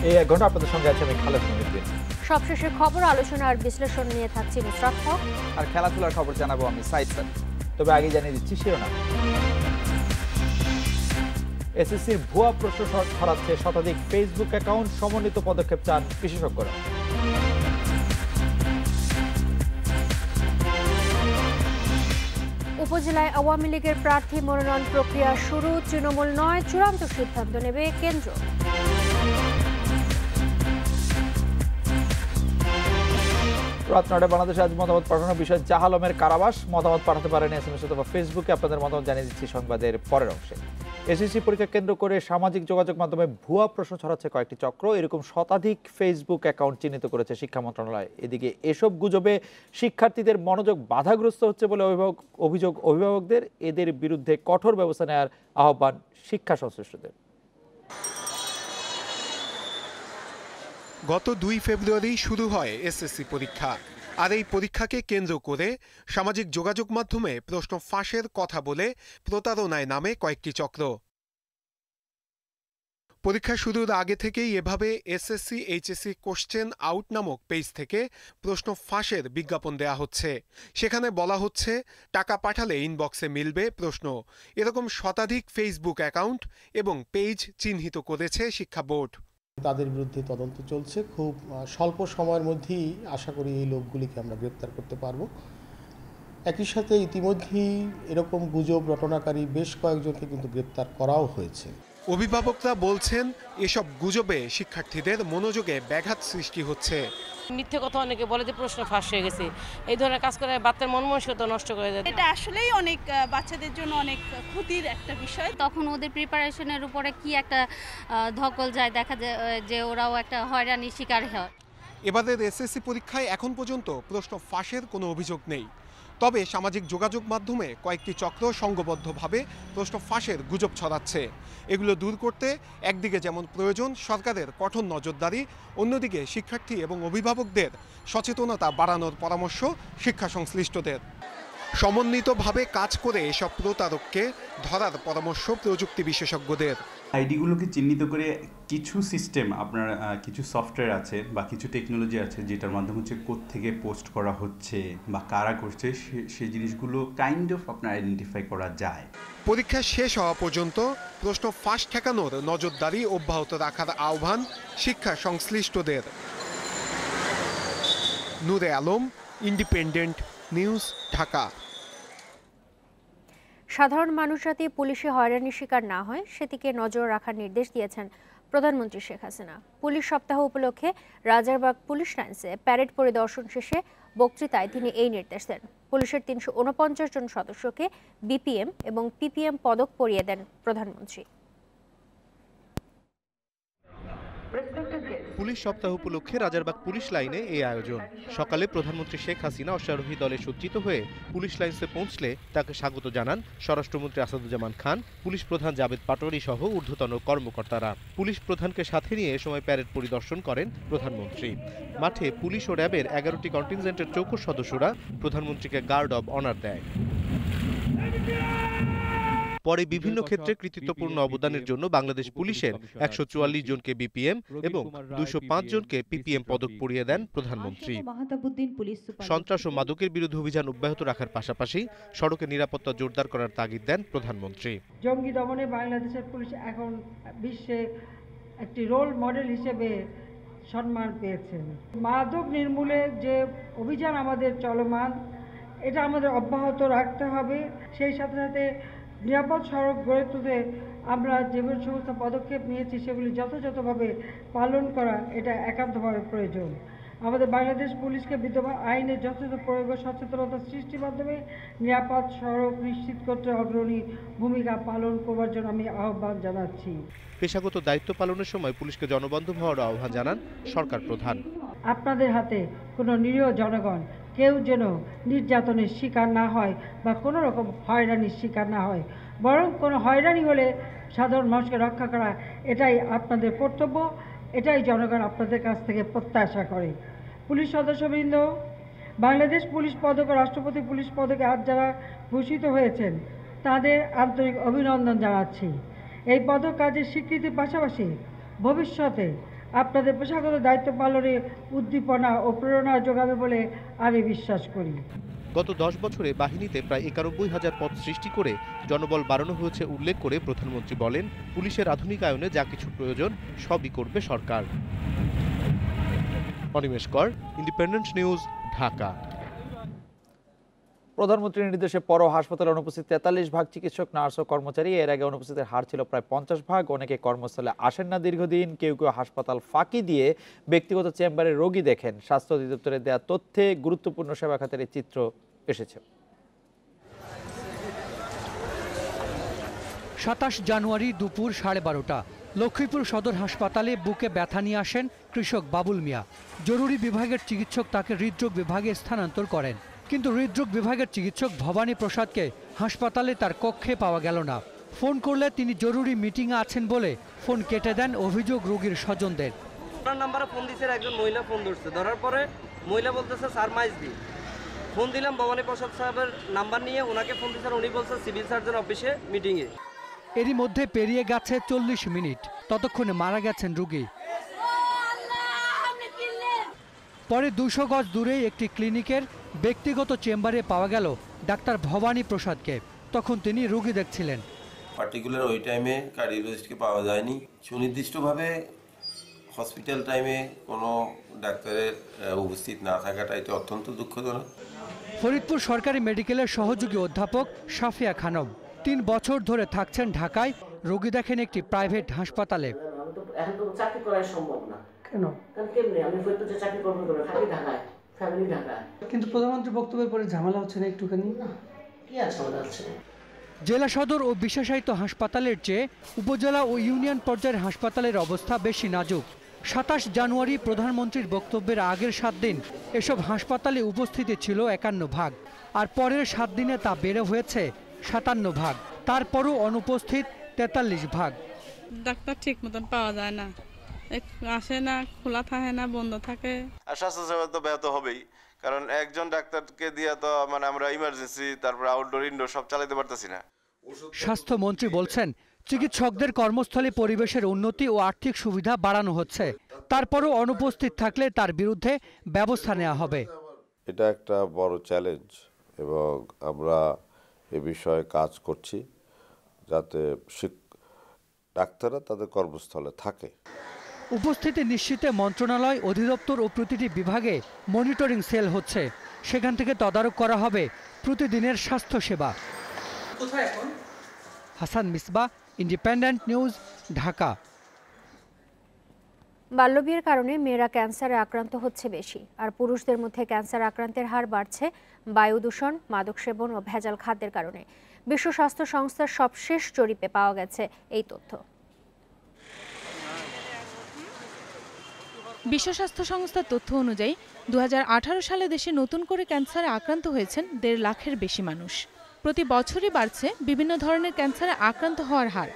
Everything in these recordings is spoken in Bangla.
এই 1 ঘন্টা আপনাদের সঙ্গে আছে আমি খালেদ মহিউদ্দিন। সবশেষে খবর, আলোচনা আর বিশ্লেষণ নিয়ে থাকছি নুসরাত হক আর খেলাধুলার খবর জানাবো আমি সাইদ সাদ। তবে আগে জানিয়ে দিচ্ছি শিরোনাম। এসএসসির ভুয়া প্রশ্ন ছড়াচ্ছে শতাধিক ফেসবুক অ্যাকাউন্ট, সমন্বিত পদক্ষেপ চান বিশেষজ্ঞরা। উপজেলায় আওয়ামী লীগের প্রার্থী মনোনয়ন প্রক্রিয়া শুরু, তৃণমূল নয় চূড়ান্ত সিদ্ধান্ত নেবে কেন্দ্র। রাত 9টায় বাংলাদেশে আজ মতামত পাঠানোর বিষয়ে জাহ আলমের কারাবাস। মতামত পাঠাতে পারেন এসএমএস অথবা ফেসবুকে। আপনাদের মতামত জানিয়ে দিচ্ছি সংবাদের পরের অংশে। এসএসসি পরীক্ষা কেন্দ্র করে সামাজিক যোগাযোগ মাধ্যমে ভুয়া প্রশ্ন ছড়াচ্ছে কয়েকটি চক্র। এরকম শতাধিক ফেসবুক অ্যাকাউন্ট চিহ্নিত করেছে শিক্ষা মন্ত্রণালয়। এদিকে এসব গুজবে শিক্ষার্থীদের মনোযোগ বাধাগ্রস্ত হচ্ছে বলে অভিযোগ অভিভাবকদের। এদের বিরুদ্ধে কঠোর ব্যবস্থা নেওয়ার আহ্বান শিক্ষা সংশ্লিষ্টদের। গত 2 ফেব্রুয়ারি শুরু হয় এসএসসি পরীক্ষা। আর এই পরীক্ষাকে কেন্দ্র করে সামাজিক যোগাযোগ মাধ্যমে প্রশ্ন ফাঁসের কথা বলে প্রতারণায় নামে কয়েকটি চক্র। পরীক্ষা শুরুর আগে থেকেই এভাবে এসএসসি এইচএসসি কোশ্চেন আউট নামক পেজ থেকে প্রশ্ন ফাঁসের বিজ্ঞাপন দেয়া হচ্ছে। সেখানে বলা হচ্ছে টাকা পাঠালে ইনবক্সে মিলবে প্রশ্ন। এরকম শতাধিক ফেসবুক অ্যাকাউন্ট এবং পেজ চিহ্নিত করেছে শিক্ষা বোর্ড। তাদের বিরুদ্ধে তদন্ত চলছে। খুব স্বল্প সময়ের মধ্যেই আশা করি এই লোকগুলিকে আমরা গ্রেপ্তার করতে পারব। একই সাথে ইতিমধ্যেই এরকম গুজব রটনাকারী বেশ কয়েকজনকে কিন্তু গ্রেপ্তার করাও হয়েছে। অভিভাবকরা বলছেন এসব গুজবে শিক্ষার্থীদের মনোযোগে ব্যাঘাত সৃষ্টি হচ্ছে। মিথ্যে কথা অনেকে বলে যে প্রশ্ন ফাঁস হয়ে গেছে, এই ধরনের কাজ করে বাচ্চার মন মানসিকতা নষ্ট করে দেয়। এটা আসলেই অনেক বাচ্চাদের জন্য অনেক ক্ষতির একটা বিষয়। তখন ওদের প্রিপারেশনের উপরে কি একটা ধকল যায়, দেখা যায় যে ওরাও একটা হয়রানির শিকার হয়। এবারের এসএসসি পরীক্ষায় এখন পর্যন্ত প্রশ্ন ফাঁসের কোনো অভিযোগ নেই। তবে সামাজিক যোগাযোগ মাধ্যমে কয়েকটি চক্র সংঘবদ্ধভাবে প্রশ্ন ফাঁসের গুজব ছড়াচ্ছে। এগুলো দূর করতে একদিকে যেমন প্রয়োজন সরকারের কঠোর নজরদারি, অন্যদিকে শিক্ষার্থী এবং অভিভাবকদের সচেতনতা বাড়ানোর পরামর্শ শিক্ষা সংশ্লিষ্টদের। সমন্বিতভাবে কাজ করে এসব প্রতারককে ধরার পরামর্শ প্রযুক্তি বিশেষজ্ঞদের। আইডিগুলোকে চিহ্নিত করে কিছু সিস্টেম আপনার কিছু সফটওয়্যার আছে বা কিছু টেকনোলজি আছে যেটার মাধ্যমে হচ্ছে কোত্থেকে পোস্ট করা হচ্ছে বা কারা করছে সেই জিনিসগুলো কাইন্ড অফ আপনার আইডেন্টিফাই করা যায়। পরীক্ষা শেষ হওয়া পর্যন্ত প্রশ্ন ফাঁস ঠেকানোর নজরদারি অব্যাহত রাখার আহ্বান শিক্ষা সংশ্লিষ্টদের। নূরে আলম, ইন্ডিপেন্ডেন্ট নিউজ, ঢাকা। সাধারণ মানুষ যাতে পুলিশে হয়রানির শিকার না হয় সেদিকে নজর রাখার নির্দেশ দিয়েছেন প্রধানমন্ত্রী শেখ হাসিনা। পুলিশ সপ্তাহ উপলক্ষে রাজারবাগ পুলিশ লাইন্সে প্যারেড পরিদর্শন শেষে বক্তৃতায় তিনি এই নির্দেশ দেন। পুলিশের 349 জন সদস্যকে বিপিএম এবং পিপিএম পদক পরিয়ে দেন প্রধানমন্ত্রী। পুলিশ সপ্তাহ উপলক্ষে রাজারবাগ পুলিশ লাইনে এই আয়োজন। সকালে প্রধানমন্ত্রী শেখ হাসিনা অশ্বারোহী দলে সজ্জিত হয়ে পুলিশ লাইন্সে পৌঁছলে তাকে স্বাগত জানান স্বরাষ্ট্রমন্ত্রী আসাদুজ্জামান খান, পুলিশ প্রধান জাবেদ পাটোয়ারি সহ ঊর্ধ্বতন কর্মকর্তারা। পুলিশ প্রধানকে সাথে নিয়ে এ সময় প্যারেড পরিদর্শন করেন প্রধানমন্ত্রী। মাঠে পুলিশ ও র্যাবের 11টি কন্টিনজেন্টের চৌকস সদস্যরা প্রধানমন্ত্রীকে গার্ড অব অনার দেয়। পরে বিভিন্ন ক্ষেত্রে কৃতিত্বপূর্ণ অবদানের জন্য বাংলাদেশ পুলিশের 144 জনকে বিপিএম এবং 205 জনকে পিপিএম পদক পরিয়ে দেন প্রধানমন্ত্রী। সন্ত্রাস ও মাদকের বিরুদ্ধে অভিযান অব্যাহত রাখার পাশাপাশি সড়কে নিরাপত্তা জোরদার করার তাগিদ দেন প্রধানমন্ত্রী। জঙ্গি দমনে বাংলাদেশের পুলিশ এখন বিশ্বে একটি রোল মডেল হিসেবে সম্মান পেয়েছেন। মাদক নির্মূলে যে অভিযান আমাদের চলমান, এটা আমাদের অব্যাহত রাখতে হবে। সেই সাথে সাথে নিরাপদ সড়ক গড়ে তুলতে আমরা যে সমস্ত পদক্ষেপ নিয়েছি সেগুলি যথাযথভাবে পালন করা এটা একান্তভাবে প্রয়োজন। আমাদের বাংলাদেশ পুলিশকে বিদ্যমান আইনের যথাযথ প্রয়োগ ও সচেতনতা সৃষ্টির মাধ্যমে নিরাপদ সড়ক নিশ্চিত করতে অগ্রণী ভূমিকা পালন করবার জন্য আমি আহ্বান জানাচ্ছি। পেশাগত দায়িত্ব পালনের সময় পুলিশকে জনবন্ধু হওয়ার আহ্বান জানান সরকার প্রধান। আপনাদের হাতে কোনো নিরীহ জনগণ কেউ যেন নির্যাতনের শিকার না হয় বা কোনো রকম হয়রানির শিকার না হয়, বরং কোনো হয়রানি হলে সাধারণ মানুষকে রক্ষা করা এটাই আপনাদের কর্তব্য, এটাই জনগণ আপনাদের কাছ থেকে প্রত্যাশা করে। পুলিশ সদস্যবৃন্দ, বাংলাদেশ পুলিশ পদক ও রাষ্ট্রপতি পুলিশ পদকে আজ যারা ভূষিত হয়েছেন তাদের আন্তরিক অভিনন্দন জানাচ্ছি। এই পদক কাজের স্বীকৃতির পাশাপাশি ভবিষ্যতে আপনাদের পেশাগত দায়িত্ব পালনে উদ্দীপনা ও প্রেরণা যোগাবে বলে আমি বিশ্বাস করি। গত 10 বছরে বাহিনীতে প্রায় 91,000 পদ সৃষ্টি করে জনবল বাড়ানো হয়েছে উল্লেখ করে প্রধানমন্ত্রী বলেন, পুলিশের আধুনিকায়নে যা কিছু প্রয়োজন সবই করবে সরকার। অনিমেষ কর, ইন্ডিপেন্ডেন্ট নিউজ, ঢাকা। প্রধানমন্ত্রীর নির্দেশে পর হাসপাতালে অনুপস্থিত 43% চিকিৎসক, নার্স ও কর্মচারী। এর আগে অনুপস্থিতের হার ছিল প্রায় 50%। অনেকে কর্মস্থলে আসেন না দীর্ঘদিন, কেউ কেউ হাসপাতাল ফাঁকি দিয়ে ব্যক্তিগত চেম্বারে রোগী দেখেন। স্বাস্থ্য অধিদপ্তরের দেওয়া তথ্যে গুরুত্বপূর্ণ সেবা খাতের এই চিত্র এসেছে। 27 জানুয়ারি দুপুর 12:30 লক্ষ্মীপুর সদর হাসপাতালে বুকে ব্যথা নিয়ে আসেন কৃষক বাবুল মিয়া। জরুরি বিভাগের চিকিৎসক তাকে হৃদরোগ বিভাগে স্থানান্তর করেন, কিন্তু হৃদরোগ বিভাগের চিকিৎসক ভবানী প্রসাদকে হাসপাতালে তার কক্ষে পাওয়া গেল না। ফোন করলে তিনি জরুরি মিটিংয়ে আছেন বলে ফোন কেটে দেন অভিযোগ রোগীর স্বজনদের। ওনার নাম্বারে ফোন দিয়েছে, একজন মহিলা ফোন ধরছে, ধরার পরে মহিলা বলতেছে স্যার মাইজ দি। ফোন দিলাম ভবানী প্রসাদ সাহেবের নাম্বার নিয়ে, ওনাকে ফোন দিয়েছেন, উনি বলছে সিভিল সার্জন অফিসে মিটিংয়ে। এরই মধ্যে পেরিয়ে গেছে 40 মিনিট, ততক্ষণে মারা গেছেন রোগী। পরে 200 গজ দূরে একটি ক্লিনিকের ব্যক্তিগত চেম্বারে পাওয়া গেল ডাক্তার ভবানী প্রসাদকে। তখন তিনি রোগী দেখছিলেন। পার্টিকুলার ওই টাইমে কার্ডিওলজিস্টকে পাওয়া যায়নি। সুনির্দিষ্টভাবে হসপিটাল টাইমে কোনো ডাক্তারের উপস্থিত না থাকাটা এটা অত্যন্ত দুঃখজনক। ফরিদপুর সরকারি মেডিকেলের সহযোগী অধ্যাপক সাফিয়া খানম 3 বছর ধরে থাকছেন ঢাকায়, রোগী দেখেন একটি প্রাইভেট হাসপাতালে। এখন তো চাকরি করা সম্ভব না। কেন? কারণ কেমনে আমি ফরিদপুরে চাকরি করবো, থাকি ঢাকায়, ফ্যামিলি ঢাকায়। কিন্তু প্রধানমন্ত্রী বক্তব্যের পরে ঝামেলা হচ্ছে না একটুখানি? কি আছে আমাদের আছে? জেলা সদর ও বিশেষায়িত হাসপাতালের চেয়ে উপজেলা ও ইউনিয়ন পর্যায়ের হাসপাতালের অবস্থা বেশি নাজুক। 27 জানুয়ারি প্রধানমন্ত্রীর বক্তব্যের আগের 7 দিন এসব হাসপাতালে উপস্থিতি ছিল 51 ভাগ, আর পরের 7 দিনে তা বেড়ে হয়েছে 57 ভাগ। তারপরও অনুপস্থিত 43 ভাগ। ডাক্তার ঠিক মতন পাওয়া যায় না, আসে না, খোলা থাকে না, বন্ধ থাকে। আর স্বাস্থ্যসেবা তো ব্যাহত হবেই, কারণ একজন ডাক্তারকে দিয়ে তো আমরা ইমার্জেন্সি, তারপর আউটডোর ইনডোর সব চালাতে পারতেছি না। স্বাস্থ্যমন্ত্রী বলছেন, চিকিৎসকদের কর্মস্থলে পরিবেশের উন্নতি ও আর্থিক সুবিধা বাড়ানো হচ্ছে, তারপরও অনুপস্থিত থাকলে তার বিরুদ্ধে ব্যবস্থা নেওয়া হবে। এটা একটা বড় চ্যালেঞ্জ এবং আমরা এ বিষয়ে কাজ করছি যাতে ডাক্তাররা তাদের কর্মস্থলে থাকে। উপস্থিতি নিশ্চিতে মন্ত্রণালয়, অধিদপ্তর ও প্রতিটি বিভাগে মনিটরিং সেল হচ্ছে, সেখান থেকে তদারক করা হবে প্রতিদিনের স্বাস্থ্যসেবা। Hasan Misbah, independent news, Dhaka. বাল্যবিয়ের কারণে মেয়েরা ক্যান্সারে আক্রান্ত হচ্ছে বেশি, আর পুরুষদের মধ্যে ক্যান্সার আক্রান্তের হার বাড়ছে বায়ু দূষণ, মাদক সেবন ও ভেজাল খাদ্যের কারণে। বিশ্ব স্বাস্থ্য সংস্থার সবশেষ জরিপে পাওয়া গেছে এই তথ্য। বিশ্ব স্বাস্থ্য সংস্থার তথ্য অনুযায়ী 2018 সালে দেশে নতুন করে ক্যান্সারে আক্রান্ত হয়েছেন 1.5 লাখের বেশি মানুষ। প্রতি বছরই বাড়ছে বিভিন্ন ধরনের ক্যান্সারে আক্রান্ত হওয়ার হার।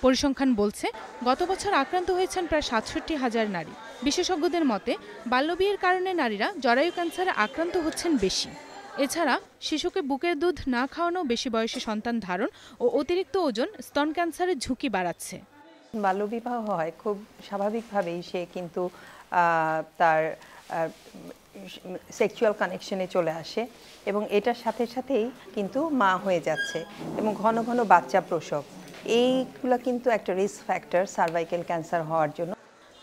পরিসংখ্যান বলছে, গত বছর আক্রান্ত হয়েছেন প্রায় 67,000 নারী। বিশেষজ্ঞদের মতে, বাল্যবিয়ের কারণে নারীরা জরায়ু ক্যান্সারে আক্রান্ত হচ্ছেন বেশি। এছাড়া শিশুকে বুকের দুধ না খাওয়ানো, বেশি বয়সী সন্তান ধারণ ও অতিরিক্ত ওজন স্তন ক্যান্সারের ঝুঁকি বাড়াচ্ছে। বাল্যবিবাহ হয় খুব স্বাভাবিকভাবেই সে কিন্তু তার সেক্সুয়াল কানেকশনে চলে আসে এবং এটার সাথে সাথেই কিন্তু মা হয়ে যাচ্ছে এবং ঘন ঘন বাচ্চা প্রসব, এইগুলো কিন্তু একটা রিস্ক ফ্যাক্টর সার্ভাইকাল ক্যান্সার হওয়ার জন্য।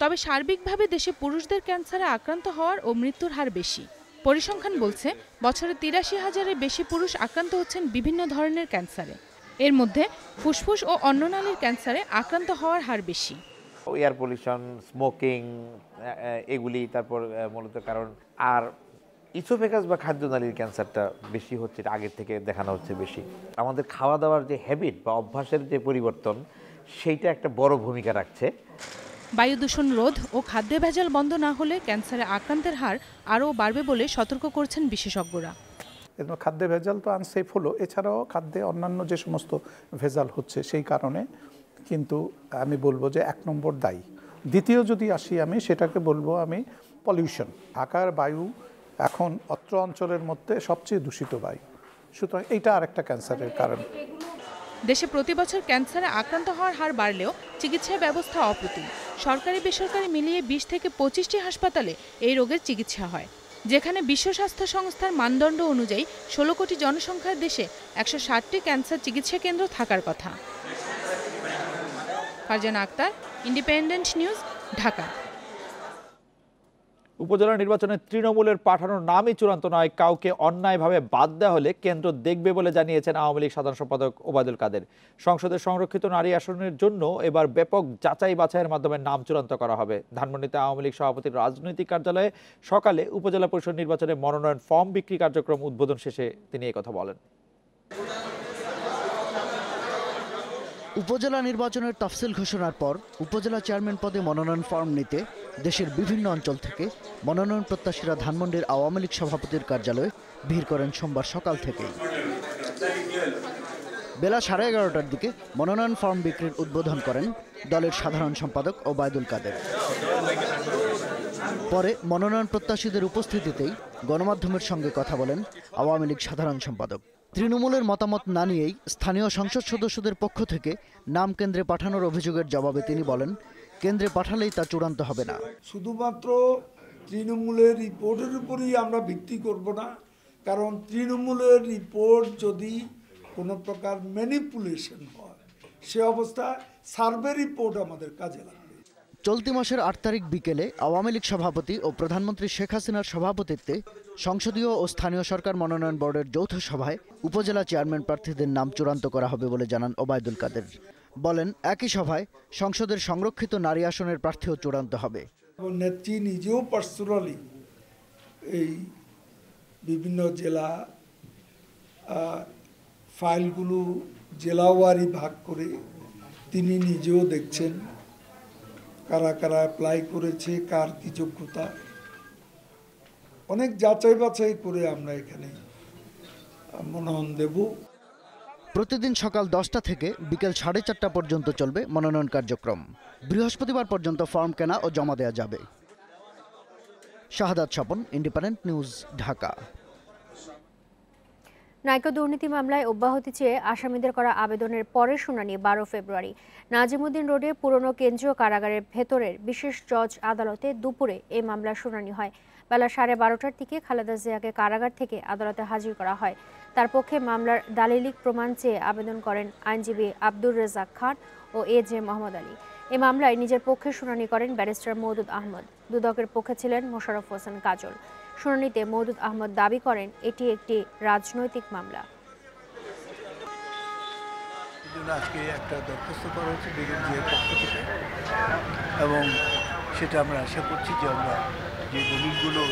তবে সার্বিকভাবে দেশে পুরুষদের ক্যান্সারে আক্রান্ত হওয়ার ও মৃত্যুর হার বেশি। পরিসংখ্যান বলছে, বছরে 83,000-এর বেশি পুরুষ আক্রান্ত হচ্ছেন বিভিন্ন ধরনের ক্যান্সারে। এর মধ্যে ফুসফুস ও অন্ননালীর ক্যান্সারে আক্রান্ত হওয়ার হার বেশি। এয়ার পলিউশন, স্মোকিং, এগুলি তারপর মূলত কারণ। আর ইসোফেগাস বা খাদ্যনালীর ক্যান্সারটা বেশি হচ্ছে, আগের থেকে দেখানো হচ্ছে বেশি। আমাদের খাওয়া দাওয়ার যে হ্যাবিট বা অভ্যাসের যে পরিবর্তন, সেইটা একটা বড় ভূমিকা রাখছে। বায়ু দূষণ রোধ ও খাদ্যে ভেজাল বন্ধ না হলে ক্যান্সারে আক্রান্তের হার আরও বাড়বে বলে সতর্ক করছেন বিশেষজ্ঞরা। খাদ্যে ভেজাল তো আনসেফ হলো, এছাড়াও খাদ্যে অন্যান্য যে সমস্ত ভেজাল হচ্ছে সেই কারণে কিন্তু আমি বলবো যে 1 নম্বর দায়ী। দ্বিতীয় যদি আসি আমি, সেটাকে বলবো আমি পলিউশন। ঢাকার বায়ু এখন অত্র অঞ্চলের মধ্যে সবচেয়ে দূষিত বায়ু, সুতরাং এইটা আরেকটা ক্যান্সারের কারণ। দেশে প্রতি বছর ক্যান্সারে আক্রান্ত হওয়ার হার বাড়লেও চিকিৎসা ব্যবস্থা অপ্রতিম। সরকারি বেসরকারি মিলিয়ে 20 থেকে 25টি হাসপাতালে এই রোগের চিকিৎসা হয়, যেখানে বিশ্ব স্বাস্থ্য সংস্থার মানদণ্ড অনুযায়ী 16 কোটি জনসংখ্যার দেশে 160টি ক্যান্সার চিকিৎসা কেন্দ্র থাকার কথা। Farzana Akter, Independent news, Dhaka. উপজেলা নির্বাচনে তৃণমূলের পাঠানোর নামই চূড়ান্ত নয়, কাউকে অন্যায়ভাবে বাদ দেওয়া হলে কেন্দ্র দেখবে বলে জানিয়েছেন আওয়ামী লীগ সাধারণ সম্পাদক ওবায়দুল কাদের। সংসদের সংরক্ষিত নারী আসনের জন্য এবার ব্যাপক যাচাই বাছাইয়ের মাধ্যমে নাম চূড়ান্ত করা হবে। ধানমন্ডিতে আওয়ামী লীগ সভাপতির রাজনৈতিক কার্যালয়ে সকালে উপজেলা পরিষদ নির্বাচনে মনোনয়ন ফর্ম বিক্রি কার্যক্রম উদ্বোধন শেষে তিনি এই কথা বলেন। উপজেলা নির্বাচনের তফসিল ঘোষণার পর উপজেলা চেয়ারম্যান পদে মনোনয়ন ফর্ম নিতে দেশের বিভিন্ন অঞ্চল থেকে মনোনয়ন প্রত্যাশীরা ধানমন্ডির আওয়ামী লীগ সভাপতির কার্যালয়ে ভিড় করেন সোমবার সকাল থেকেই। বেলা 11:30টার দিকে মনোনয়ন ফর্ম বিক্রির উদ্বোধন করেন দলের সাধারণ সম্পাদক ওবায়দুল কাদের। পরে মনোনয়ন প্রত্যাশীদের উপস্থিতিতেই গণমাধ্যমের সঙ্গে কথা বলেন আওয়ামী লীগ সাধারণ সম্পাদক। তৃণমূলের মতামত না নিয়েই স্থানীয় সংসদ সদস্যদের পক্ষ থেকে নাম কেন্দ্রে পাঠানোর অভিযোগের জবাবে তিনি বলেন, কেন্দ্রে পাঠালেই তা চূড়ান্ত হবে না। শুধুমাত্র তৃণমূলের রিপোর্টের উপরই আমরা ভিত্তি করব না, কারণ তৃণমূলের রিপোর্ট যদি কোনো প্রকার ম্যানিপুলেশন হয়, সে অবস্থায় সার্ভে রিপোর্ট আমাদের কাজে লাগবে। চলতি মাসের 8 তারিখ বিকেলে আওয়ামী লীগ সভাপতি ও প্রধানমন্ত্রী শেখ হাসিনার সভাপতিত্বে সংসদীয় ও স্থানীয় সরকার মনোনয়ন বোর্ডের যৌথ সভায় উপজেলা চেয়ারম্যান প্রার্থীদের নাম চূড়ান্ত করা হবে বলে জানান ওবায়দুল কাদের। বলেন, একই সভায় সংসদের সংরক্ষিত নারী আসনের প্রার্থীও চূড়ান্ত হবে। নেত্রী নিজেও পার্সোনালি এই বিভিন্ন জেলা ফাইলগুলো জেলাওয়ারি ভাগ করে তিনি নিজেও দেখছেন কারা কারা অ্যাপ্লাই করেছে, কার কি যোগ্যতা, অনেক যাচাই বাছাই করে আমরা এখানে মনোনয়ন দেব। প্রতিদিন সকাল 10টা থেকে বিকেল 4:30 পর্যন্ত চলবে মনোনয়ন কার্যক্রম। বৃহস্পতিবার পর্যন্ত ফর্ম কেনা ও জমা দেওয়া যাবে। শাহাদাত স্বপন, ইন্ডিপেন্ডেন্ট নিউজ, ঢাকা। নাইকো দুর্নীতি মামলায় অব্যাহতি চেয়ে আসামিদের করা আবেদনের পরের শুনানি 12 ফেব্রুয়ারি। নাজিমুদ্দিন রোডে পুরনো কেন্দ্রীয় কারাগারের ভেতরের বিশেষ জজ আদালতে দুপুরে এই মামলার শুনানি হয়। বেলা 12:30টার দিকে খালেদা জিয়াকে কারাগার থেকে আদালতে হাজির করা হয়। তার পক্ষে মামলার দালিলিক প্রমাণ চেয়ে আবেদন করেন আইনজীবী আব্দুর রেজাক খান ও AJ মোহাম্মদ আলী। এই মামলায় নিজের পক্ষে শুনানি করেন ব্যারিস্টার মওদুদ আহমদ। দুদকের পক্ষে ছিলেন মোশাররফ হোসেন কাজল। শুনানিতে মওদুদ আহমদ দাবি করেন এটি একটি রাজনৈতিক মামলা। আজকে একটা দরখাস্ত করা হচ্ছে বেগম জিয়ার পক্ষ থেকে, এবং সেটা আমরা আশা করছি যে আমরা যে দলিলগুলো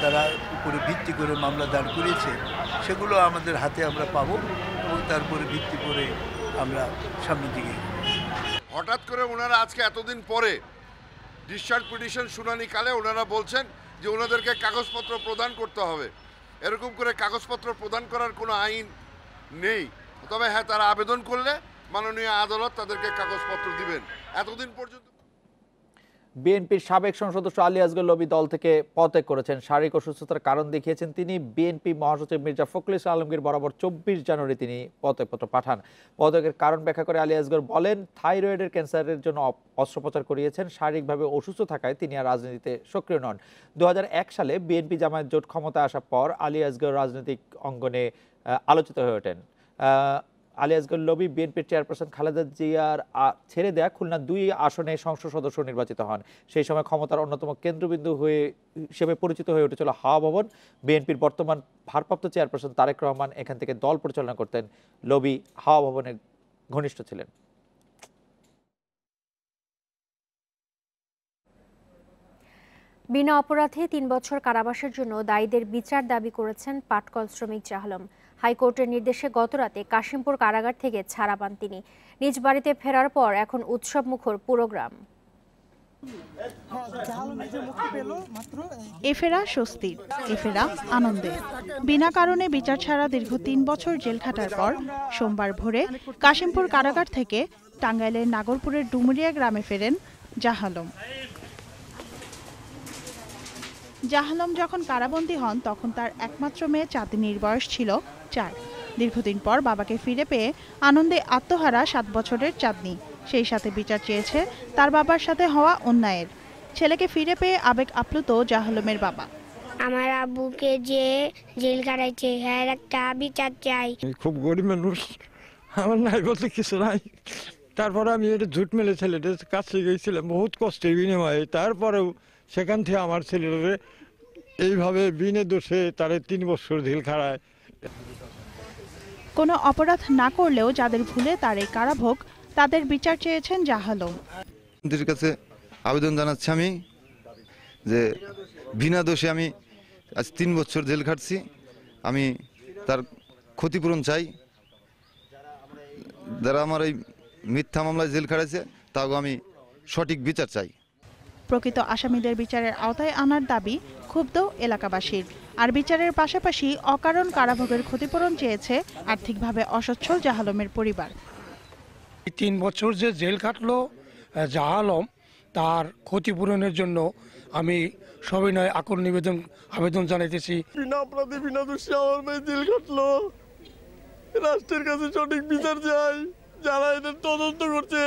তারা উপরে ভিত্তি করে মামলা দাঁড় করিয়েছে সেগুলো আমাদের হাতে আমরা পাবো, এবং তারপরে ভিত্তি করে আমরা সামনের দিকে। হঠাৎ করে ওনারা আজকে এতদিন পরে ডিসচার্জ পিটিশন শুনানিকালে ওনারা বলছেন যে ওনাদেরকে কাগজপত্র প্রদান করতে হবে। এরকম করে কাগজপত্র প্রদান করার কোনো আইন নেই, তবে হ্যাঁ, তারা আবেদন করলে মাননীয় আদালত তাদেরকে কাগজপত্র দিবেন। এতদিন পর্যন্ত বিএনপির সাবেক সংসদ সদস্য আলী আসগর লবি দল থেকে পদত্যাগ করেছেন। শারীরিক অসুস্থতার কারণ দেখিয়েছেন তিনি। বিএনপি মহাসচিব মির্জা ফখরুল ইসলাম আলমগীর বরাবর 24 জানুয়ারি তিনি পদত্যাগপত্র পাঠান। পদত্যাগের কারণ ব্যাখ্যা করে আলী আসগর বলেন, থাইরয়েডের ক্যান্সারের জন্য অস্ত্রোপচার করিয়েছেন। শারীরিকভাবে অসুস্থ থাকায় তিনি আর রাজনীতিতে সক্রিয় নন। 2001 সালে বিএনপি জামায়াত জোট ক্ষমতায় আসার পর আলী আসগর রাজনৈতিক অঙ্গনে আলোচিত হয়ে ওঠেন। আলী আসগর লবি বিএনপির চেয়ারপারসন খালেদা জিয়ার ছেড়ে দেয়া খুলনা 2 আসনে সংসদ সদস্য নির্বাচিত হন। সেই সময় ক্ষমতার অন্যতম কেন্দ্রবিন্দু হিসেবে পরিচিত হয়ে উঠেছিল হাওয়া ভবন। বিএনপির বর্তমান ভারপ্রাপ্ত চেয়ারপারসন তারেক রহমান এখান থেকে দল পরিচালনা করতেন। লবি হাওয়া ভবনের ঘনিষ্ঠ ছিলেন। বিনা অপরাধে 3 বছর কারাবাসের জন্য দায়ীদের বিচার দাবি করেছেন পাটকল শ্রমিক জাহালম। হাইকোর্টের নির্দেশে গতরাতে কাশিমপুর কারাগার থেকে ছাড়া পান তিনি। নিজ বাড়িতে ফেরার পর এখন উৎসব মুখর পুরো গ্রাম। এ ফেরা স্বস্তির, এ ফেরা আনন্দে। বিনা কারণে বিচার ছাড়া দীর্ঘ 3 বছর জেল খাটার পর সোমবার ভোরে কাশিমপুর কারাগার থেকে টাঙ্গাইলের নাগরপুরের ডুমুরিয়া গ্রামে ফেরেন জাহালম। জাহালম যখন কারাবন্দী হন তখন তার একমাত্র মেয়ে চাঁদনীর বয়স ছিল 4। দীর্ঘদিন পর বাবাকে ফিরে পেয়ে আনন্দে আত্মহারা 7 বছরের চাঁদনি। সেই সাথে বিচার চেয়েছে তার বাবার সাথে হওয়া অন্যায়ের। ছেলেকে ফিরে পেয়ে আবেগ আপ্লুত জাহালমের বাবা। আমার আব্বুকে যে জেল কাটাইছে হ্যাঁ একটা বিচার চাই। খুব গরিব মানুষ, আমার নাই বলতে কিছু নাই। তারপরে আমি এটা ঝুট মেলে ছেলেটার কাছে গিয়েছিলাম বহুত কষ্টের বিনিময়ে। তারপরেও সেখান থেকে আমার ছেলেটারে এইভাবে বিনে দোষে তারে 3 বছর জেল খাটায়। কোনো অপরাধ না করলেও যাদের ভুলে তার এই কারাভোগ, তাদের বিচার চেয়েছেন জাহালম। মন্ত্রীর কাছে আবেদন জানাচ্ছি আমি যে বিনা দোষে আমি আজ 3 বছর জেল খাটছি, আমি তার ক্ষতিপূরণ চাই। যারা আমার এই মিথ্যা মামলায় জেল খাটাইছে তাও আমি সঠিক বিচার চাই। প্রকৃত আসামিদের বিচারের আওতায় আনার দাবি ক্ষুব্ধ এলাকাবাসীর। আর বিচারের পাশাপাশি অকারণ কারাভোগের ক্ষতিপূরণ চেয়েছে আর্থিকভাবে অসচ্ছল জাহালমের পরিবার। 3 বছর যে জেল খাটলো জাহালম, তার ক্ষতিপূরণের জন্য আমি সবিনয় আকুল আবেদন জানাইতেছি। বিনা অপরাধে বিনা দোষে আমার মেয়ে জেল খাটলো, রাষ্ট্রের কাছে সঠিক বিচার চাই। যারা এদের তদন্ত করছে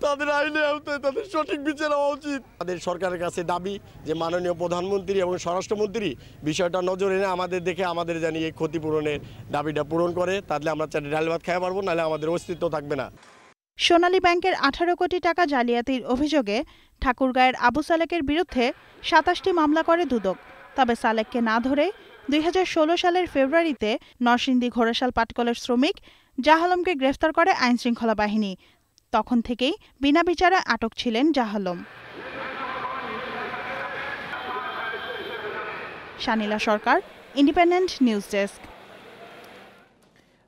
তাদের আইনে আওতায় তাদের সঠিক বিচার হওয়া উচিত। আমাদের সরকারের কাছে দাবি যে মাননীয় প্রধানমন্ত্রী এবং স্বরাষ্ট্রমন্ত্রী বিষয়টা নজরে এনে আমাদের দেখে আমাদের জানি এই ক্ষতিপূরণের দাবিটা পূরণ করে, তাহলে আমরা চারটে ডাল ভাত খাওয়া পারবো, নাহলে আমাদের অস্তিত্ব থাকবে না। সোনালী ব্যাংকের 18 কোটি টাকা জালিয়াতির অভিযোগে ঠাকুরগাঁয়ের আবু সালেকের বিরুদ্ধে 27টি মামলা করে দুদক। তবে সালেককে না ধরে 2016 সালের ফেব্রুয়ারিতে নরসিংদী ঘোড়াশাল পাটকলের শ্রমিক জাহালমকে গ্রেফতার করে আইনশৃঙ্খলা বাহিনী। তখন থেকেই বিনা বিচারে আটক ছিলেন জাহালম। শানিলা সরকার, ইন্ডিপেন্ডেন্ট নিউজ ডেস্ক।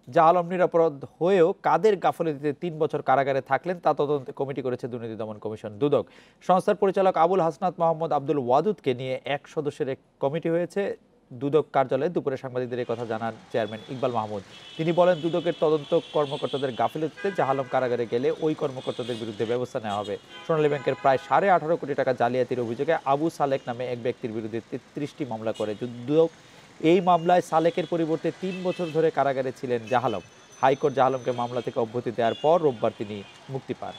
জাহালম নিরপরাধ হয়েও কাদের গাফিলতিতে 3 বছর কারাগারে থাকলেন তা তদন্তে কমিটি করেছে দুর্নীতি দমন কমিশন দুদক। সংস্থার পরিচালক আবুল হাসনাত মোহাম্মদ আব্দুল ওয়াদুদকে নিয়ে 1 সদস্যের এক কমিটি হয়েছে দুদক কার্যালয়ে। দুপুরে সাংবাদিকদের কথা জানান চেয়ারম্যান ইকবাল মাহমুদ। তিনি বলেন, দুদকের তদন্ত কর্মকর্তাদের গাফিলতিতে জাহালম কারাগারে গেলে ওই কর্মকর্তাদের বিরুদ্ধে ব্যবস্থা নেওয়া হবে। সোনালী ব্যাংকের প্রায় 18.5 কোটি টাকা জালিয়াতির অভিযোগে আবু সালেক নামে এক ব্যক্তির বিরুদ্ধে 33টি মামলা করে দুদক। এই মামলায় সালেকের পরিবর্তে 3 বছর ধরে কারাগারে ছিলেন জাহালম। হাইকোর্ট জাহালমকে মামলা থেকে অব্যাহতি দেওয়ার পর রোববার তিনি মুক্তি পান।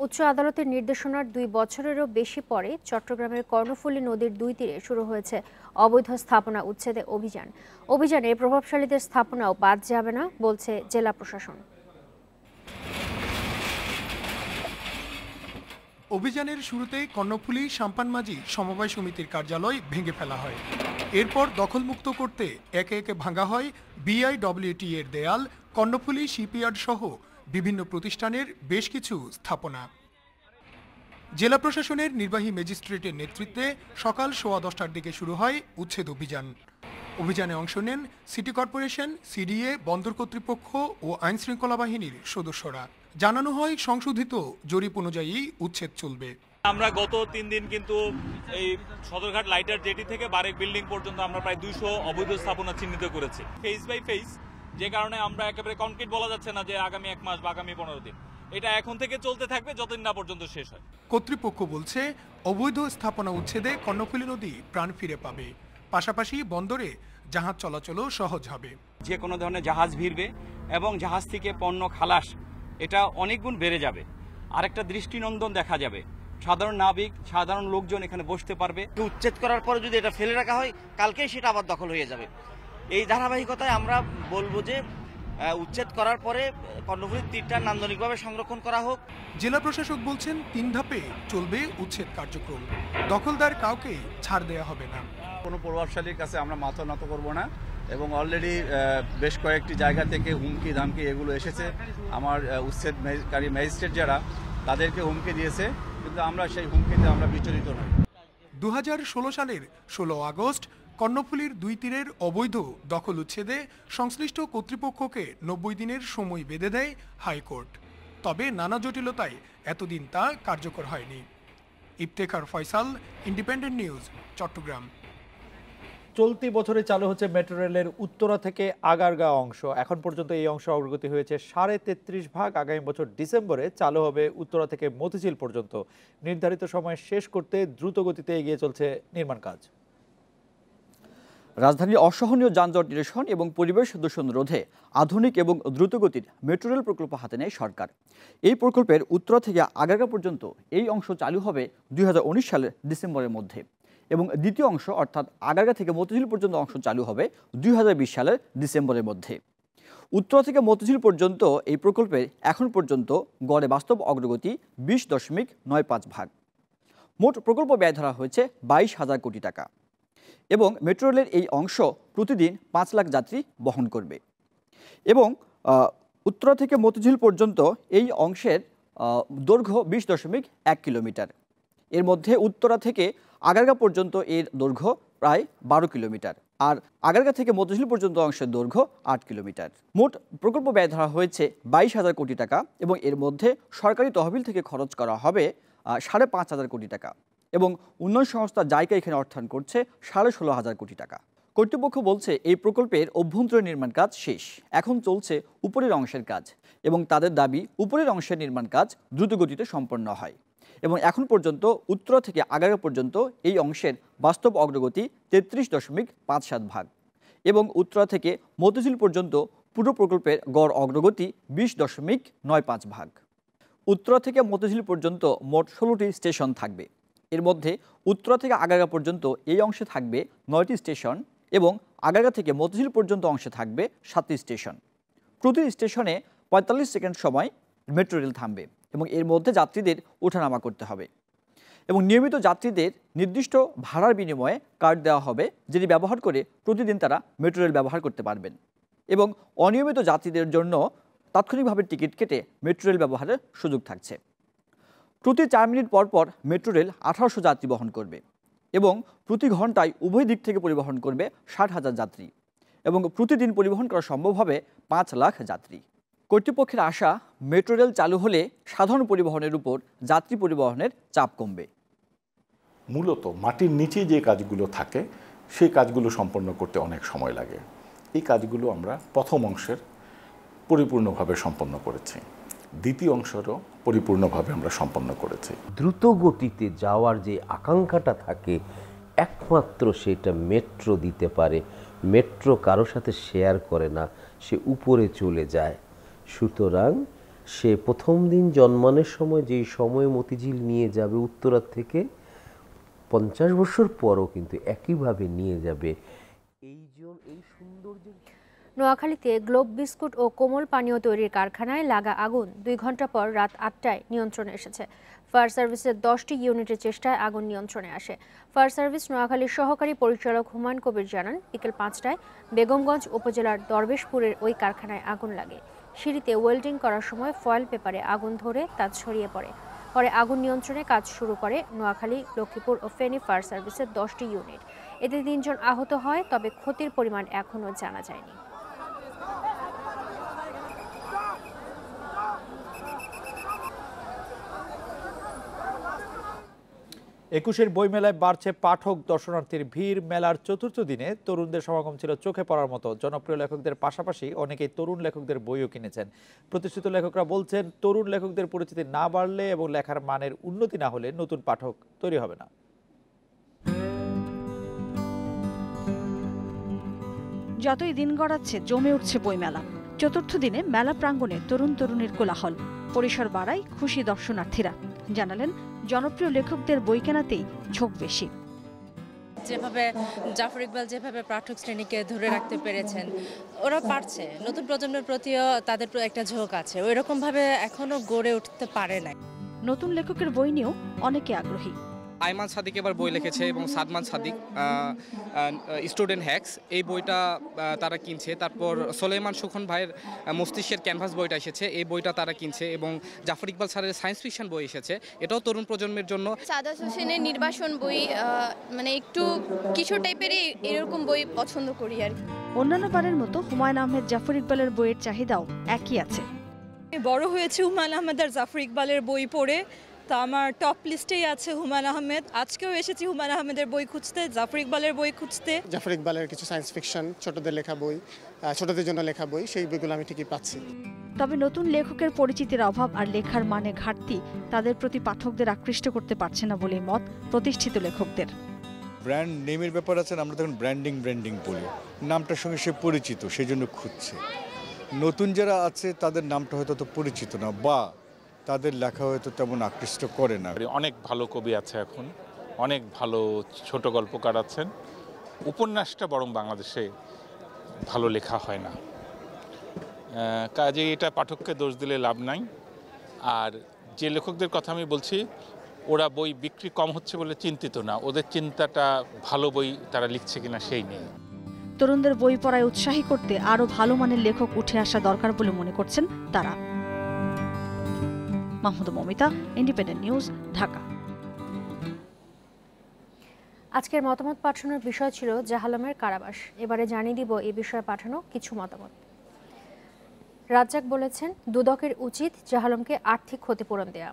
উচ্চ আদালতের নির্দেশনার 2 বছরেরও বেশি পরে চট্টগ্রামের কর্ণফুলী নদীর 2 তীরে শুরু হয়েছে অবৈধ স্থাপনা উচ্ছেদে অভিযান। অভিযানে প্রভাবশালীদের স্থাপনাও বাদ যাবে না বলছে জেলা প্রশাসন। অভিযানের শুরুতে কর্ণফুলী সাম্পানমাঝি সমবায় সমিতির কার্যালয় ভেঙে ফেলা হয়। এরপর দখলমুক্ত করতে একে একে ভাঙা হয় বিআইডব্লিউটি এর দেয়াল, কর্ণফুলী শিপইয়ার্ড সহ বিভিন্ন প্রতিষ্ঠানের বেশ কিছু স্থাপনা। জেলা প্রশাসনের নির্বাহী ম্যাজিস্ট্রেটের নেতৃত্বে সকাল 10:15টার দিকে শুরু হয় উচ্ছেদ অভিযান। অভিযানে অংশ নেন সিটি কর্পোরেশন, সিডিএ, বন্দর কর্তৃপক্ষ ও আইনশৃঙ্খলা বাহিনীর সদস্যরা। জানানো হয় সংশোধিত জরিপ অনুযায়ী উচ্ছেদ চলবে। আমরা গত 3 দিন কিন্তু এই সদরঘাট লাইটার জেটি থেকে বারেক বিল্ডিং পর্যন্ত আমরা প্রায় 200 অবৈধ স্থাপনা চিহ্নিত করেছি ফেজ বাই ফেজ, যে কারণে আমরা একেবারে কনক্রিট বলা যাচ্ছে না যে আগামী 1 মাস বা আগামী 15 দিন, এটা এখন থেকে চলতে থাকবে যতদিন না পর্যন্ত শেষ হয়। কর্তৃপক্ষ বলছে অবৈধ স্থাপনা উচ্ছেদে কর্ণফুলী নদী প্রাণ ফিরে পাবে, পাশাপাশি বন্দরে জাহাজ চলাচলও সহজ হবে। যে কোনো ধরনের জাহাজ ভিড়বে এবং জাহাজ থেকে পণ্য খালাস এটা অনেক গুণ বেড়ে যাবে। আরেকটা দৃষ্টিনন্দন দেখা যাবে, সাধারণ নাবিক, সাধারণ লোকজন এখানে বসতে পারবে। উচ্ছেদ করার পরে যদি এটা ফেলে রাখা হয়, কালকেই সেটা আবার দখল হয়ে যাবে। এই ধারাবাহিকতায় আমরা বলবো যে উচ্ছেদ করার পরে কর্ণফুলীর তীরটা নান্দনিকভাবে সংরক্ষণ করা হোক। জেলা প্রশাসক বলছেন 3 ধাপে চলবে উচ্ছেদ কার্যক্রম, দখলদার কাউকে ছাড় দেওয়া হবে না। কোনো প্রভাবশালীর কাছে আমরা মাথা নত করব না এবং অলরেডি বেশ কয়েকটি জায়গা থেকে হুমকি ধামকি এগুলো এসেছে। আমার উচ্ছেদকারী ম্যাজিস্ট্রেট যারা, তাদেরকে হুমকি দিয়েছে, কিন্তু আমরা সেই হুমকিতে আমরা বিচলিত নই। 2016 সালের 16 আগস্ট কর্ণফুলীর 2 তীরের অবৈধ দখল উচ্ছেদে সংশ্লিষ্ট কর্তৃপক্ষকে 90 দিনের সময় বেঁধে দেয় হাইকোর্ট। তবে নানা জটিলতায় এতদিন তা কার্যকর হয়নি। Iftekhar Faisal, Independent News, Chattogram. চলতি বছরে চালু হচ্ছে মেট্রো রেলের উত্তরা থেকে আগারগাঁও অংশ। এখন পর্যন্ত এই অংশ অগ্রগতি হয়েছে 33.5 ভাগ। আগামী বছর ডিসেম্বরে চালু হবে উত্তরা থেকে মতিঝিল পর্যন্ত। নির্ধারিত সময় শেষ করতে দ্রুত গতিতে এগিয়ে চলছে নির্মাণ কাজ। রাজধানীর অসহনীয় যানজট নিরসন এবং পরিবেশ দূষণ রোধে আধুনিক এবং দ্রুতগতির মেট্রো রেল প্রকল্প হাতে নেয় সরকার। এই প্রকল্পের উত্তরা থেকে আগারগাঁ পর্যন্ত এই অংশ চালু হবে 2019 সালের ডিসেম্বরের মধ্যে এবং দ্বিতীয় অংশ অর্থাৎ আগারগাঁ থেকে মতিঝিল পর্যন্ত অংশ চালু হবে 2020 সালের ডিসেম্বরের মধ্যে। উত্তরা থেকে মতিঝিল পর্যন্ত এই প্রকল্পের এখন পর্যন্ত গড়ে বাস্তব অগ্রগতি 20.95 ভাগ। মোট প্রকল্প ব্যয় ধরা হয়েছে 22,000 কোটি টাকা এবং মেট্রো রেলের এই অংশ প্রতিদিন 5 লাখ যাত্রী বহন করবে এবং উত্তরা থেকে মতিঝিল পর্যন্ত এই অংশের দৈর্ঘ্য 20.1 কিলোমিটার। এর মধ্যে উত্তরা থেকে আগারগাঁ পর্যন্ত এর দৈর্ঘ্য প্রায় 12 কিলোমিটার আর আগারগাঁ থেকে মতিঝিল পর্যন্ত অংশের দৈর্ঘ্য 8 কিলোমিটার। মোট প্রকল্প ব্যয় ধরা হয়েছে 22,000 কোটি টাকা এবং এর মধ্যে সরকারি তহবিল থেকে খরচ করা হবে 5,500 কোটি টাকা এবং উন্নয়ন সংস্থা জাইকা এখানে অর্থায়ন করছে 16,500 কোটি টাকা। কর্তৃপক্ষ বলছে এই প্রকল্পের অভ্যন্তরীণ নির্মাণ কাজ শেষ, এখন চলছে উপরের অংশের কাজ এবং তাদের দাবি উপরের অংশের নির্মাণ কাজ দ্রুতগতিতে সম্পন্ন হয় এবং এখন পর্যন্ত উত্তরা থেকে আগারগাঁ পর্যন্ত এই অংশের বাস্তব অগ্রগতি 33.57 ভাগ এবং উত্তরা থেকে মতিঝিল পর্যন্ত পুরো প্রকল্পের গড় অগ্রগতি 20.95 ভাগ। উত্তরা থেকে মতিঝিল পর্যন্ত মোট 16টি স্টেশন থাকবে। এর মধ্যে উত্তরা থেকে আগারগাঁ পর্যন্ত এই অংশে থাকবে 9টি স্টেশন এবং আগারগাঁ থেকে মতিঝিল পর্যন্ত অংশে থাকবে 7টি স্টেশন। প্রতি স্টেশনে 45 সেকেন্ড সময় মেট্রো রেল থামবে এবং এর মধ্যে যাত্রীদের ওঠানামা করতে হবে এবং নিয়মিত যাত্রীদের নির্দিষ্ট ভাড়ার বিনিময়ে কার্ড দেওয়া হবে, যেটি ব্যবহার করে প্রতিদিন তারা মেট্রো রেল ব্যবহার করতে পারবেন এবং অনিয়মিত যাত্রীদের জন্য তাৎক্ষণিকভাবে টিকিট কেটে মেট্রো রেল ব্যবহারের সুযোগ থাকছে। প্রতি 4 মিনিট পর পর মেট্রো রেল 1800 যাত্রী বহন করবে এবং প্রতি ঘন্টায় উভয় দিক থেকে পরিবহন করবে 60,000 যাত্রী এবং প্রতিদিন পরিবহন করা সম্ভব হবে 5 লাখ যাত্রী। কর্তৃপক্ষের আশা, মেট্রো রেল চালু হলে সাধারণ পরিবহনের উপর যাত্রী পরিবহনের চাপ কমবে। মূলত মাটির নিচে যে কাজগুলো থাকে সেই কাজগুলো সম্পন্ন করতে অনেক সময় লাগে। এই কাজগুলো আমরা প্রথম অংশের পরিপূর্ণভাবে সম্পন্ন করেছি, দ্বিতীয় অংশেরও পরিপূর্ণভাবে আমরা সম্পন্ন করেছি। দ্রুত গতিতে যাওয়ার যে আকাঙ্ক্ষাটা থাকে একমাত্র সেটা মেট্রো দিতে পারে। মেট্রো কারো সাথে শেয়ার করে না, সে উপরে চলে যায়। সুতরাং সে প্রথম দিন জন্মানোর সময় যেই সময় মতিঝিল নিয়ে যাবে উত্তরা থেকে 50 বছর পরও কিন্তু একইভাবে নিয়ে যাবে। এই সৌন্দর্য। নোয়াখালীতে গ্লোব বিস্কুট ও কোমল পানীয় তৈরির কারখানায় লাগা আগুন 2 ঘন্টা পর রাত 8টায় নিয়ন্ত্রণে এসেছে। ফায়ার সার্ভিসের 10টি ইউনিটের চেষ্টায় আগুন নিয়ন্ত্রণে আসে। ফায়ার সার্ভিস নোয়াখালীর সহকারী পরিচালক হুমায়ুন কবির জানান, বিকেল 5টায় বেগমগঞ্জ উপজেলার দরবেশপুরের ওই কারখানায় আগুন লাগে। সিঁড়িতে ওয়েল্ডিং করার সময় ফয়েল পেপারে আগুন ধরে তা ছড়িয়ে পড়ে। পরে আগুন নিয়ন্ত্রণে কাজ শুরু করে নোয়াখালী, লক্ষ্মীপুর ও ফেনী ফায়ার সার্ভিসের 10টি ইউনিট। এতে 3 জন আহত হয়, তবে ক্ষতির পরিমাণ এখনও জানা যায়নি। একুশের বইমেলায় বাড়ছে পাঠক দর্শনার্থীর ভিড়। মেলার চতুর্থ দিনে তরুণদের সমাগম ছিল চোখে পড়ার মতো। জনপ্রিয় লেখকদের পাশাপাশি অনেকেই তরুণ লেখকদের বইও কিনেছেন। প্রতিষ্ঠিত লেখকরা বলছেন, তরুণ লেখকদের পরিচিতি না বাড়লে এবং লেখার মানের উন্নতি না হলে নতুন পাঠক তৈরি হবে না। যতই দিন গড়াচ্ছে জমে উঠছে বইমেলা। চতুর্থ দিনে মেলা প্রাঙ্গণে তরুণ তরুণীর কোলাহল। পরিসর বাড়ায় খুশি দর্শনার্থীরা। জানালেন, জনপ্রিয় লেখকদের বই কেনাতেই ঝোঁক বেশি। যেভাবে জাফর ইকবাল যেভাবে পাঠক শ্রেণীকে ধরে রাখতে পেরেছেন, ওরা পারছে। নতুন প্রজন্মের প্রতিও তাদের একটা ঝোঁক আছে, ওই রকম ভাবে এখনো গড়ে উঠতে পারে না। নতুন লেখকের বই নিয়েও অনেকে আগ্রহী। আইমান সাদিক এবার বই লিখেছে এবং সাদমান সাদিক স্টুডেন্ট হ্যাক্স, এই বইটা তারা কিনছে। তারপর সোলেমান সুখন ভাইয়ের মস্তিষ্কের ক্যানভাস বইটা এসেছে, এই বইটা তারা কিনছে। এবং জাফর ইকবাল স্যারের সায়েন্স ফিকশন বই এসেছে, এটাও তরুণ প্রজন্মের জন্য। সাদাত হোসেনের নির্বাসন বই মানে একটু কিশোর টাইপেরই, এরকম বই পছন্দ করি আর কি। অন্যান্য বারের মতো হুমায়ুন আহমেদ জাফর ইকবালের বইয়ের চাহিদাও একই আছে। বড় হয়েছে হুমায়ুন আহমেদ আর জাফর ইকবালের বই পড়ে, তো আমার টপ লিস্টেই আছে হুমায়ুন আহমেদ। আজকেও এসেছি হুমায়ুন আহমেদের বই খুঁজতে, জাফর ইকবালের বই খুঁজতে। জাফর ইকবালের কিছু সায়েন্স ফিকশন, ছোটদের লেখা বই, ছোটদের জন্য লেখা বই, সেই বইগুলো আমি ঠিকই পাচ্ছি। তবে নতুন লেখকের পরিচিতির অভাব আর লেখার মানে ঘাটতি তাদের প্রতি পাঠকদের আকৃষ্ট করতে পারছে না বলে মত প্রতিষ্ঠিত লেখকদের। ব্র্যান্ড নেমের ব্যাপার আছে, আমরা তখন ব্র্যান্ডিং বলি, নামটার সঙ্গে সে পরিচিত, সেই জন্য খুঁজছে। নতুন যারা আছে তাদের নামটা হয়তো তো পরিচিত না, বা তাদের লেখা হয়তো তেমন আকৃষ্ট করে না। অনেক ভালো কবি আছে এখন, অনেক ভালো ছোট গল্পকার আছেন। উপন্যাসটা বরং বাংলাদেশে ভালো লেখা হয় না, কাজে এটা পাঠককে দোষ দিলে লাভ নাই। আর যে লেখকদের কথা আমি বলছি, ওরা বই বিক্রি কম হচ্ছে বলে চিন্তিত না, ওদের চিন্তাটা ভালো বই তারা লিখছে কিনা সেই নিয়ে। তরুণদের বই পড়ায় উৎসাহী করতে আরও ভালো মানের লেখক উঠে আসা দরকার বলে মনে করছেন তারা। Mahmuda Momita, Independent news, Dhaka. আজকের মতামত পাঠানোর বিষয় ছিল জাহালমের কারাবাস। এবারে জানিয়ে দিব এই বিষয়ে পাঠানো কিছু মতামত। রাজ্জাক বলেছেন, দুদকের উচিত জাহালমকে আর্থিক ক্ষতিপূরণ দেয়া।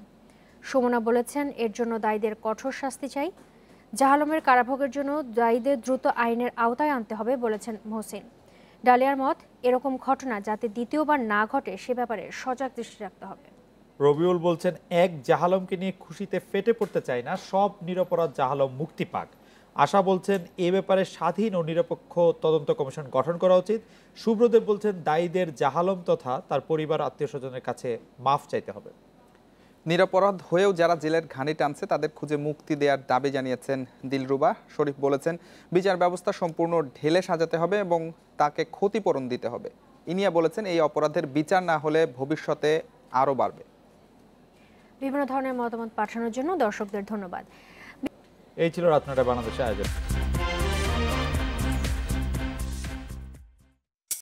সুমনা বলেছেন, এর জন্য দায়ীদের কঠোর শাস্তি চাই। জাহালমের কারাভোগের জন্য দায়ীদের দ্রুত আইনের আওতায় আনতে হবে বলেছেন মহসিন। ডালিয়ার মত, এরকম ঘটনা যাতে দ্বিতীয়বার না ঘটে সে ব্যাপারে সজাগ দৃষ্টি রাখতে হবে। রবিউল বলছেন, এক জাহালমকে নিয়ে খুশিতে ফেটে পড়তে চায় না, সব নিরপরাধ জাহালম মুক্তি পাক। আশা বলছেন, এ ব্যাপারে স্বাধীন ও নিরপেক্ষ তদন্ত কমিশন গঠন করা উচিত। সুব্রদেব বলছেন, দায়ীদের জাহালম তথা তার পরিবার আত্মীয় স্বজনের কাছে মাফ চাইতে হবে। নিরপরাধ হয়েও যারা জেলের ঘানি টানছে তাদের খুঁজে মুক্তি দেওয়ার দাবি জানিয়েছেন দিলরুবা। শরীফ বলেছেন, বিচার ব্যবস্থা সম্পূর্ণ ঢেলে সাজাতে হবে এবং তাকে ক্ষতিপূরণ দিতে হবে। ইনিয়া বলেছেন, এই অপরাধের বিচার না হলে ভবিষ্যতে আরও বাড়বে। বিভিন্ন ধরনের মতামত পাঠানোর জন্য দর্শকদের ধন্যবাদ। এই ছিল রাত ৯টায় বাংলাদেশের আয়োজন।